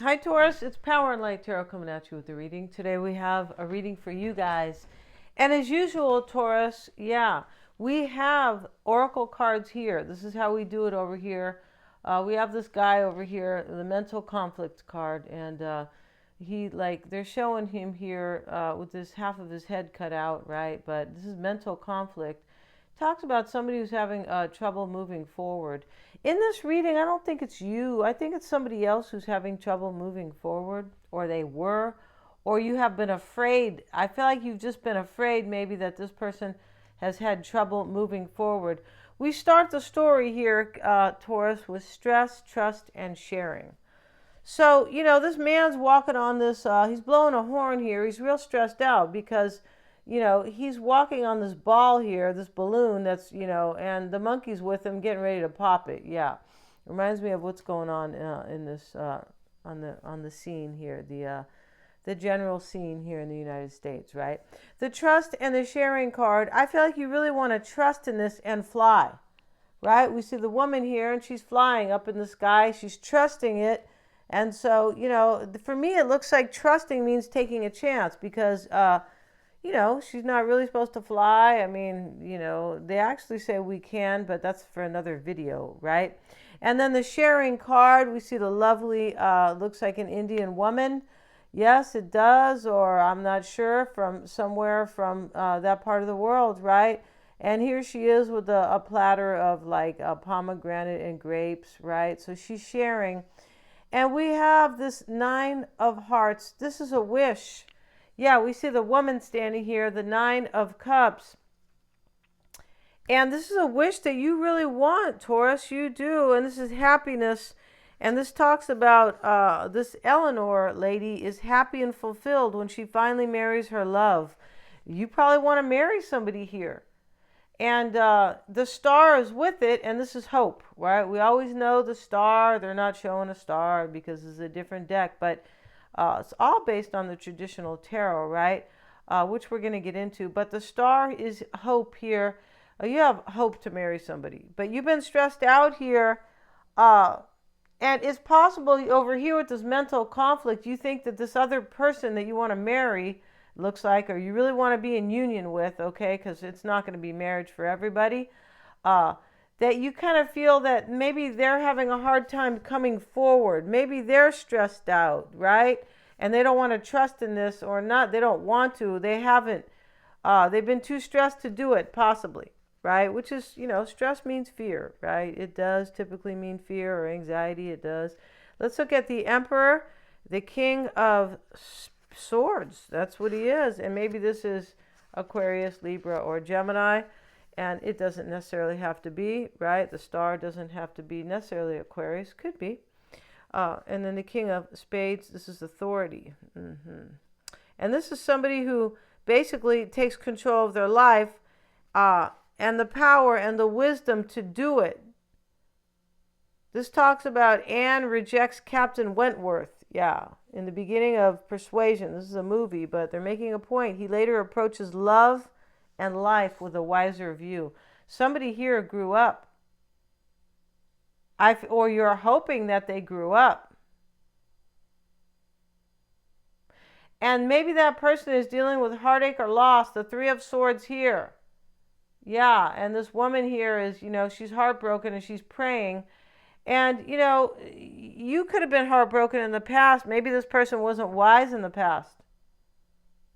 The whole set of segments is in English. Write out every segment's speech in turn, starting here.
Hi, Taurus. It's Power and Light Tarot coming at you with the reading. Today we have a reading for you guys. And as usual, Taurus, we have oracle cards here. This is how we do it over here. We have this guy over here, the mental conflict card, and they're showing him here with this half of his head cut out, right? But this is mental conflict. Talks about somebody who's having trouble moving forward. In this reading, I don't think it's you. I think it's somebody else who's having trouble moving forward, or they were, or you have been afraid. I feel like you've just been afraid maybe that this person has had trouble moving forward. We start the story here, Taurus, with stress, trust, and sharing. So, this man's walking on this, he's blowing a horn here. He's real stressed out because, he's walking on this ball here, this balloon that's, and the monkey's with him getting ready to pop it. Yeah. Reminds me of what's going on in this, on the scene here, the general scene here in the United States, right? The trust and the sharing card, I feel like you really want to trust in this and fly, right? We see the woman here and she's flying up in the sky. She's trusting it. And so, for me, it looks like trusting means taking a chance because, she's not really supposed to fly. I mean, they actually say we can, but that's for another video, right? And then the sharing card, we see the lovely, looks like an Indian woman. Yes, it does, or I'm not sure, from somewhere from that part of the world, right? And here she is with a platter of like a pomegranate and grapes, right? So she's sharing. And we have this Nine of Hearts. This is a wish. Yeah, we see the woman standing here, the Nine of Cups. And this is a wish that you really want, Taurus. You do. And this is happiness. And this talks about this Eleanor lady is happy and fulfilled when she finally marries her love. You probably want to marry somebody here. And the star is with it, and this is hope, right? We always know the star. They're not showing a star because it's a different deck, but it's all based on the traditional tarot, right? Which we're going to get into. But the star is hope here. You have hope to marry somebody, but you've been stressed out here. And it's possible over here with this mental conflict, you think that this other person that you want to marry looks like, or you really want to be in union with, okay, because it's not going to be marriage for everybody, that you kind of feel that maybe they're having a hard time coming forward. Maybe they're stressed out, right? And they don't want to trust in this, or not, they don't want to. They haven't, they've been too stressed to do it, possibly, right? Which is, stress means fear, right? It does typically mean fear or anxiety. It does. Let's look at the Emperor, the King of Swords. That's what he is. And maybe this is Aquarius, Libra, or Gemini. And it doesn't necessarily have to be, right? The star doesn't have to be necessarily Aquarius. Could be. And then the King of Spades, this is authority. And this is somebody who basically takes control of their life and the power and the wisdom to do it. This talks about Anne rejects Captain Wentworth. Yeah, in the beginning of Persuasion. This is a movie, but they're making a point. He later approaches love and life with a wiser view. Somebody here grew up. Or you're hoping that they grew up. And maybe that person is dealing with heartache or loss. The Three of Swords here. Yeah, and this woman here is, she's heartbroken and she's praying. And, you could have been heartbroken in the past. Maybe this person wasn't wise in the past,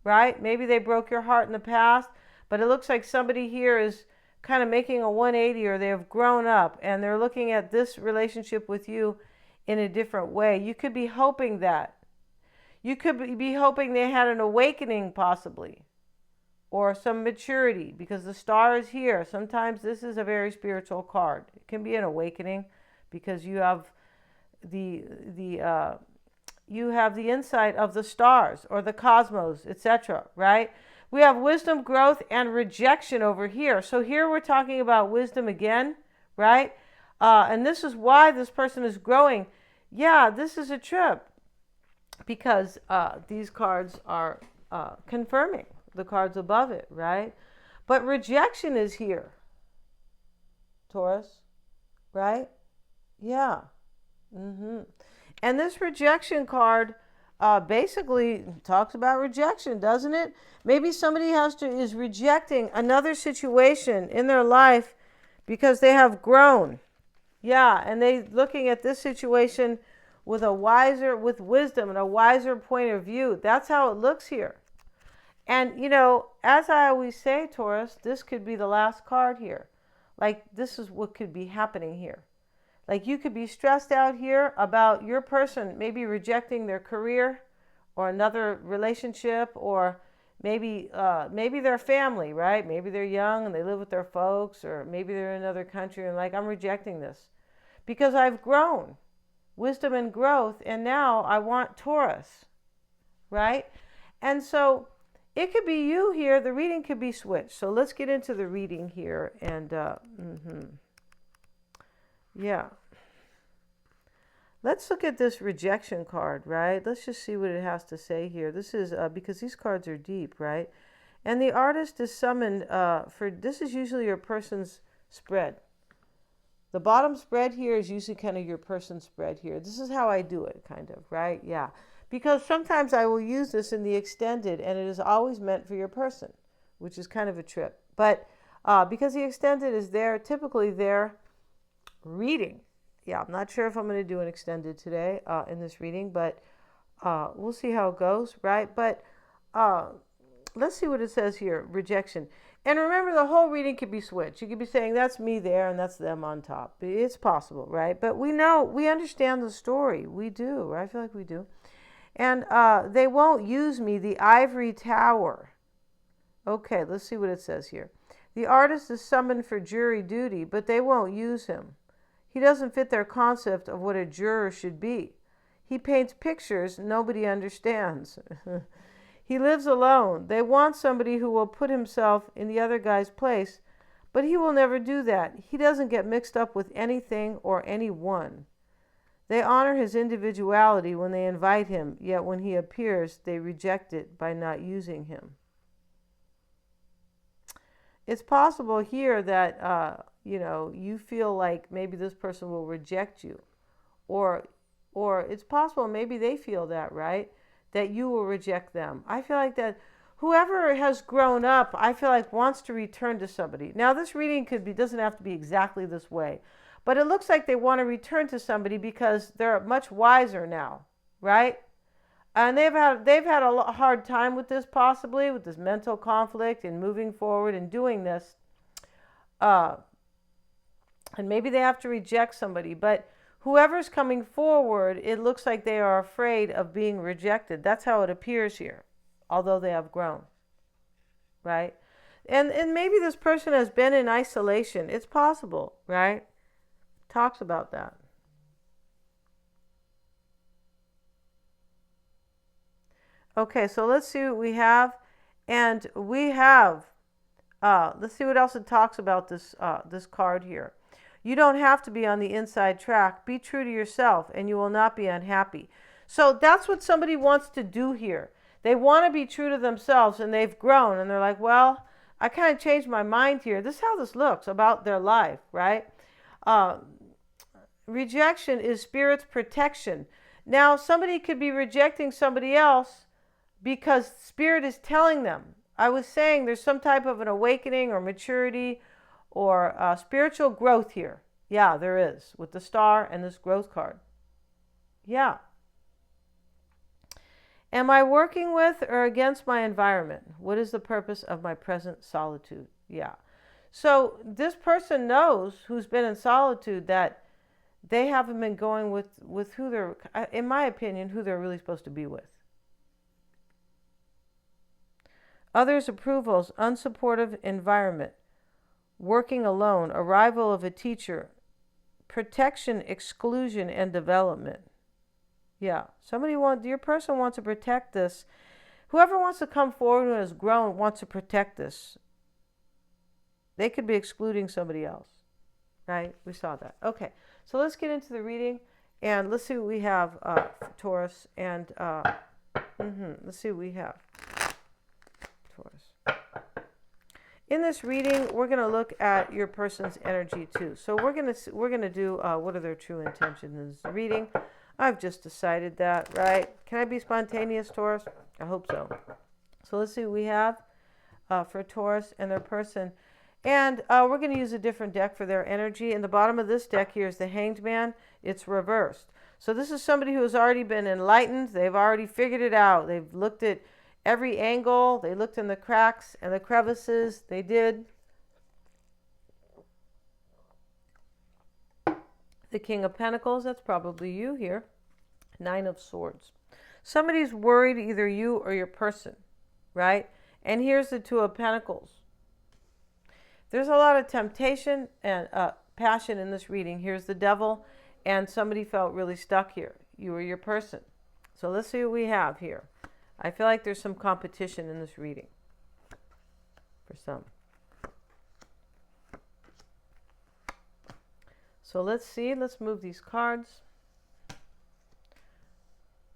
right? Maybe they broke your heart in the past, but it looks like somebody here is kind of making a 180, or they have grown up and they're looking at this relationship with you in a different way. You could be hoping that. You could be hoping they had an awakening, possibly, or some maturity, because the star is here. Sometimes this is a very spiritual card. It can be an awakening because you have the insight of the stars or the cosmos, etc., right? We have wisdom, growth, and rejection over here. So here we're talking about wisdom again, right? And this is why this person is growing. Yeah, this is a trip because these cards are confirming the cards above it, right? But rejection is here, Taurus, right? Yeah. And this rejection card basically talks about rejection, doesn't it? Maybe somebody is rejecting another situation in their life because they have grown. Yeah, and they looking at this situation with with wisdom and a wiser point of view. That's how it looks here. And as I always say, Taurus, this could be the last card here. Like, this is what could be happening here. Like, you could be stressed out here about your person maybe rejecting their career or another relationship, or maybe their family, right? Maybe they're young and they live with their folks, or maybe they're in another country and like, I'm rejecting this because I've grown, wisdom and growth, and now I want Taurus, right? And so it could be you here. The reading could be switched. So let's get into the reading here. And yeah. Let's look at this rejection card, right? Let's just see what it has to say here. This is because these cards are deep, right? And the artist is summoned this is usually your person's spread. The bottom spread here is usually kind of your person's spread here. This is how I do it, kind of, right? Yeah. Because sometimes I will use this in the extended, and it is always meant for your person, which is kind of a trip. But because the extended is typically their reading. Yeah, I'm not sure if I'm going to do an extended today in this reading, but we'll see how it goes, right? But let's see what it says here, rejection. And remember, the whole reading could be switched. You could be saying, that's me there and that's them on top. It's possible, right? But we understand the story. We do, right? I feel like we do. And they won't use me, the ivory tower. Okay, let's see what it says here. The artist is summoned for jury duty, but they won't use him. He doesn't fit their concept of what a juror should be. He paints pictures nobody understands. He lives alone. They want somebody who will put himself in the other guy's place, but he will never do that. He doesn't get mixed up with anything or anyone. They honor his individuality when they invite him, yet when he appears, they reject it by not using him. It's possible here that you feel like maybe this person will reject you, or it's possible maybe they feel that, right? That you will reject them. I feel like that whoever has grown up, I feel like wants to return to somebody. Now, this reading doesn't have to be exactly this way, but it looks like they want to return to somebody because they're much wiser now, right? And they've had a hard time with this, possibly with this mental conflict and moving forward and doing this. And maybe they have to reject somebody, but whoever's coming forward, it looks like they are afraid of being rejected. That's how it appears here, although they have grown, right? And maybe this person has been in isolation. It's possible, right? Talks about that. Okay, so let's see what we have. And we have, let's see what else it talks about this card here. You don't have to be on the inside track. Be true to yourself and you will not be unhappy. So that's what somebody wants to do here. They want to be true to themselves, and they've grown, and they're like, well, I kind of changed my mind here. This is how this looks about their life, right? Rejection is spirit's protection. Now, somebody could be rejecting somebody else because spirit is telling them. I was saying there's some type of an awakening or maturity or spiritual growth here. Yeah, there is, with the star and this growth card. Yeah. Am I working with or against my environment? What is the purpose of my present solitude? Yeah. So this person knows, who's been in solitude, that they haven't been going with who they're, in my opinion, who they're really supposed to be with. Others' approvals, unsupportive environment, working alone, arrival of a teacher, protection, exclusion, and development. Yeah, your person wants to protect this. Whoever wants to come forward and has grown wants to protect this. They could be excluding somebody else, right? We saw that. Okay, so let's get into the reading, and let's see what we have, Taurus, and let's see what we have, Taurus. In this reading, we're going to look at your person's energy too. So we're going to do what are their true intentions in this reading. I've just decided that, right? Can I be spontaneous, Taurus? I hope so. So let's see what we have for Taurus and their person. And we're going to use a different deck for their energy. In the bottom of this deck here is the Hanged Man. It's reversed. So this is somebody who has already been enlightened. They've already figured it out. They've looked at every angle. They looked in the cracks and the crevices. They did. The King of Pentacles, that's probably you here. Nine of Swords. Somebody's worried, either you or your person, right? And here's the Two of Pentacles. There's a lot of temptation and passion in this reading. Here's the Devil, and somebody felt really stuck here. You or your person. So let's see what we have here. I feel like there's some competition in this reading for some. So let's see. Let's move these cards.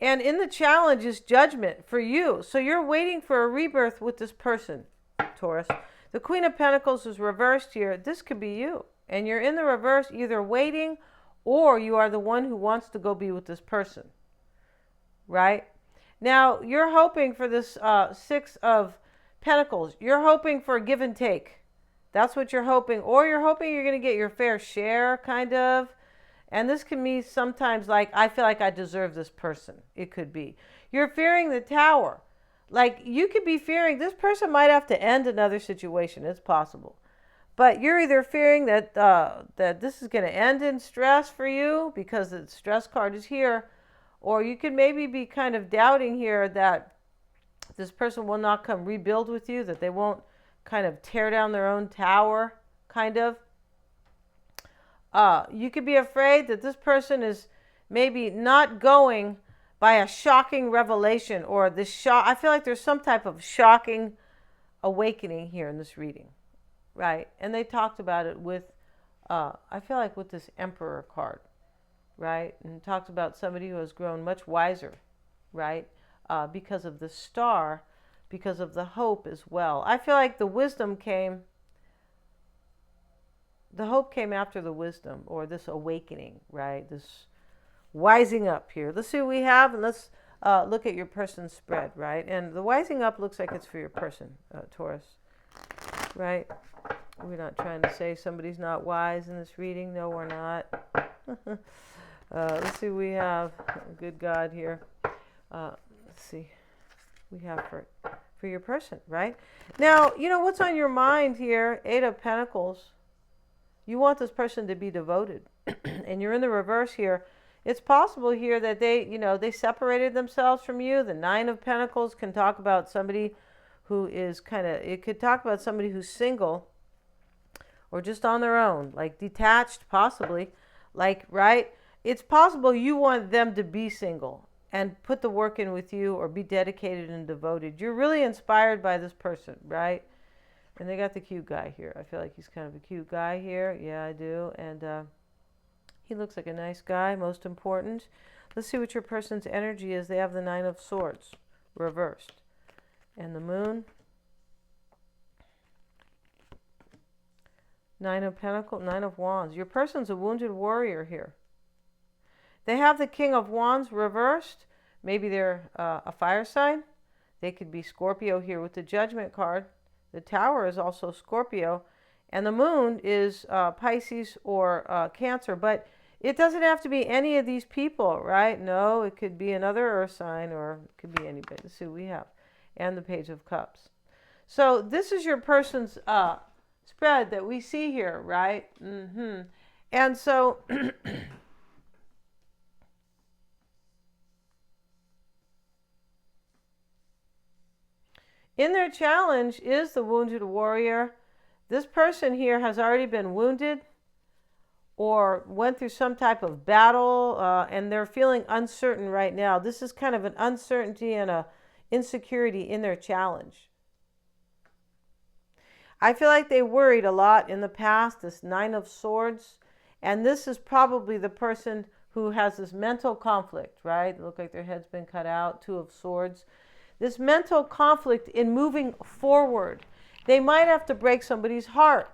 And in the challenge is judgment for you. So you're waiting for a rebirth with this person, Taurus. The Queen of Pentacles is reversed here. This could be you. And you're in the reverse, either waiting or you are the one who wants to go be with this person. Right? Now, you're hoping for this Six of Pentacles. You're hoping for a give and take. That's what you're hoping. Or you're hoping you're going to get your fair share, kind of. And this can mean sometimes like, I feel like I deserve this person. It could be. You're fearing the Tower. Like, you could be fearing this person might have to end another situation. It's possible. But you're either fearing that that this is going to end in stress for you because the stress card is here. Or you could maybe be kind of doubting here that this person will not come rebuild with you, that they won't kind of tear down their own tower, kind of. You could be afraid that this person is maybe not going by a shocking revelation or this shock. I feel like there's some type of shocking awakening here in this reading, right? And they talked about it with, I feel like with this Emperor card, right? And talked about somebody who has grown much wiser, right? Because of the Star, because of the hope as well. I feel like the wisdom came. The hope came after the wisdom, or this awakening, right? This wising up here. Let's see what we have, and let's look at your person's spread, right? And the wising up looks like it's for your person, Taurus, right? We're not trying to say somebody's not wise in this reading. No, we're not. Let's see what we have. Good God here. Let's see. We have for your person, right? Now, you know what's on your mind here? Eight of Pentacles. You want this person to be devoted. And you're in the reverse here. It's possible here that they separated themselves from you. The Nine of Pentacles can talk about somebody who is it could talk about somebody who's single or just on their own, like detached, possibly. Like, right? It's possible you want them to be single and put the work in with you or be dedicated and devoted. You're really inspired by this person, right? And they got the cute guy here. I feel like he's kind of a cute guy here. Yeah, I do. And he looks like a nice guy, most important. Let's see what your person's energy is. They have the Nine of Swords reversed. And the Moon. Nine of Pentacles, Nine of Wands. Your person's a wounded warrior here. They have the King of Wands reversed. Maybe they're a fire sign. They could be Scorpio here with the Judgment card. The Tower is also Scorpio. And the Moon is Pisces or Cancer. But it doesn't have to be any of these people, right? No, it could be another Earth sign or it could be anybody. Let's see what we have. And the Page of Cups. So this is your person's spread that we see here, right? And so in their challenge is the wounded warrior. This person here has already been wounded or went through some type of battle, and they're feeling uncertain right now. This is kind of an uncertainty and a insecurity in their challenge. I feel like they worried a lot in the past, this Nine of Swords, and this is probably the person who has this mental conflict, right? They look like their head's been cut out, Two of Swords. This mental conflict in moving forward. They might have to break somebody's heart.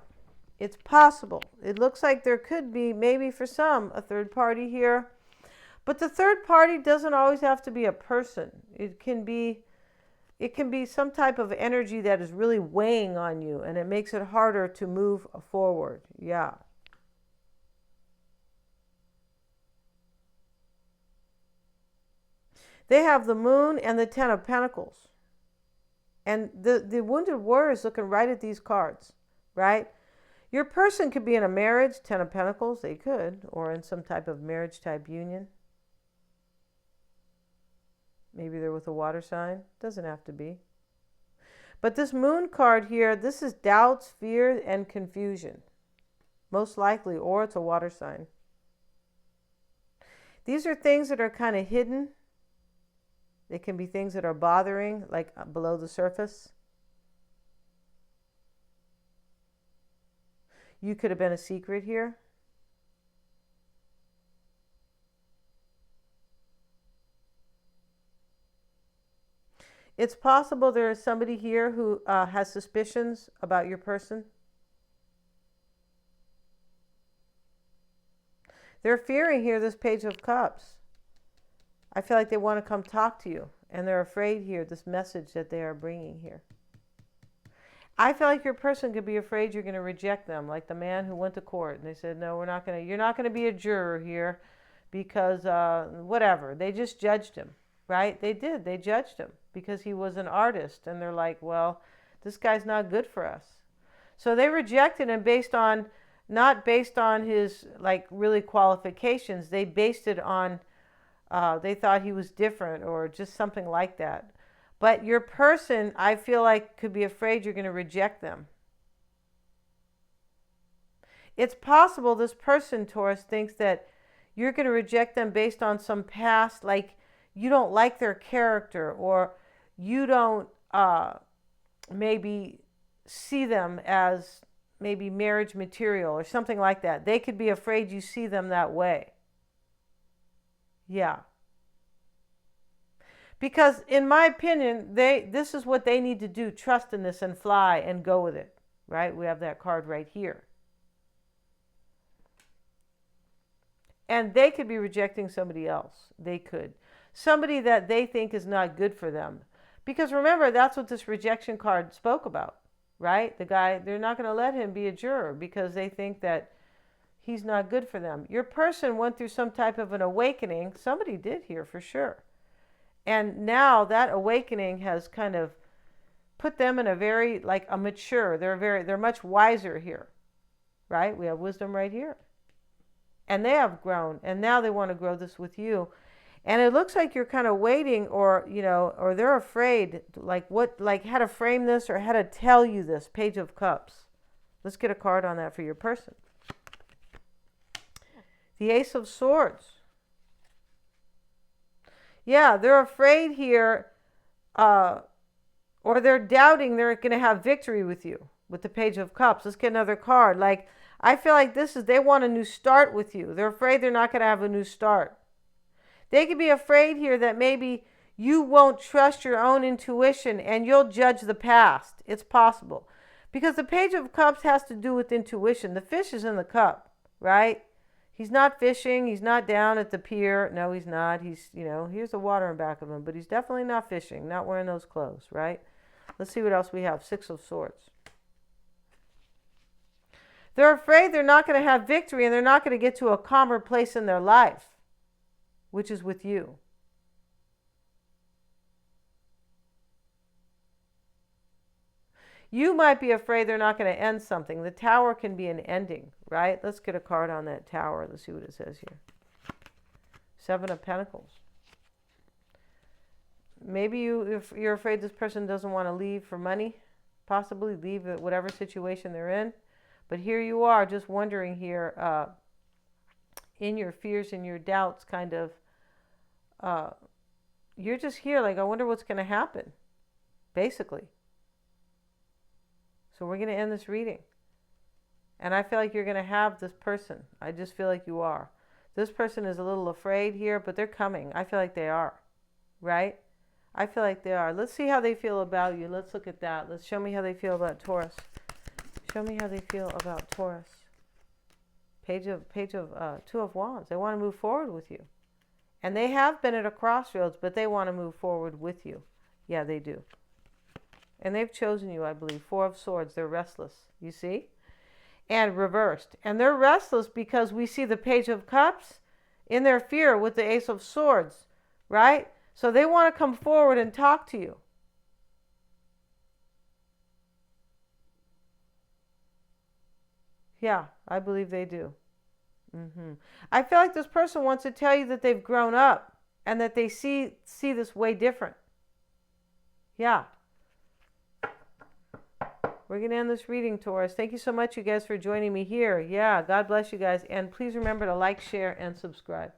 It's possible. It looks like there could be, maybe for some, a third party here. But the third party doesn't always have to be a person. It can be some type of energy that is really weighing on you, and it makes it harder to move forward. Yeah. They have the Moon and the Ten of Pentacles. And the Wounded Warrior is looking right at these cards, right? Your person could be in a marriage, Ten of Pentacles, they could, or in some type of marriage type union. Maybe they're with a water sign. Doesn't have to be. But this Moon card here, this is doubts, fear, and confusion. Most likely, or it's a water sign. These are things that are kind of hidden. They can be things that are bothering, like below the surface. You could have been a secret here. It's possible there is somebody here who has suspicions about your person. They're fearing here this Page of Cups. I feel like they want to come talk to you, and they're afraid here, this message that they are bringing here. I feel like your person could be afraid you're going to reject them, like the man who went to court and they said, no, you're not going to be a juror here because whatever. They just judged him, right? They did. They judged him because he was an artist, and they're like, well, this guy's not good for us. So they rejected him not based on his like really qualifications. They based it on they thought he was different or just something like that. But your person, I feel like, could be afraid you're going to reject them. It's possible this person, Taurus, thinks that you're going to reject them based on some past, like you don't like their character, or you don't maybe see them as maybe marriage material or something like that. They could be afraid you see them that way. Yeah. Because in my opinion, this is what they need to do, trust in this and fly and go with it, right? We have that card right here. And they could be rejecting somebody else. They could. Somebody that they think is not good for them. Because remember, that's what this rejection card spoke about, right? The guy, they're not going to let him be a juror because they think that he's not good for them. Your person went through some type of an awakening. Somebody did here for sure. And now that awakening has kind of put them in a very, like a mature, they're much wiser here, right? We have wisdom right here. And they have grown, and now they want to grow this with you. And it looks like you're kind of waiting, or, you know, or they're afraid, like how to frame this or how to tell you this, Page of Cups. Let's get a card on that for your person. The Ace of Swords. Yeah, they're afraid here, or they're doubting they're going to have victory with you with the Page of Cups. Let's get another card. Like, I feel like they want a new start with you. They're afraid they're not going to have a new start. They could be afraid here that maybe you won't trust your own intuition and you'll judge the past. It's possible. Because the Page of Cups has to do with intuition. The fish is in the cup, right? He's not fishing. He's not down at the pier. No, he's not. He's, you know, here's the water in back of him. But he's definitely not fishing, not wearing those clothes, right? Let's see what else we have. Six of Swords. They're afraid they're not going to have victory and they're not going to get to a calmer place in their life, which is with you. You might be afraid they're not going to end something. The Tower can be an ending, right? Let's get a card on that Tower. Let's see what it says here. Seven of Pentacles. Maybe if you're afraid this person doesn't want to leave for money, possibly leave whatever situation they're in. But here you are just wondering here, in your fears and your doubts, kind of, you're just here like, I wonder what's going to happen, basically. So we're going to end this reading. And I feel like you're going to have this person. I just feel like you are. This person is a little afraid here, but they're coming. I feel like they are, right? I feel like they are. Let's see how they feel about you. Let's look at that. Let's show me how they feel about Taurus. Show me how they feel about Taurus. Page of Two of Wands. They want to move forward with you. And they have been at a crossroads, but they want to move forward with you. Yeah, they do. And they've chosen you, I believe. Four of Swords. They're restless. You see? And reversed. And they're restless because we see the Page of Cups in their fear with the Ace of Swords. Right? So they want to come forward and talk to you. Yeah, I believe they do. I feel like this person wants to tell you that they've grown up and that they see this way different. Yeah. We're going to end this reading, Taurus. Thank you so much, you guys, for joining me here. Yeah, God bless you guys. And please remember to like, share, and subscribe.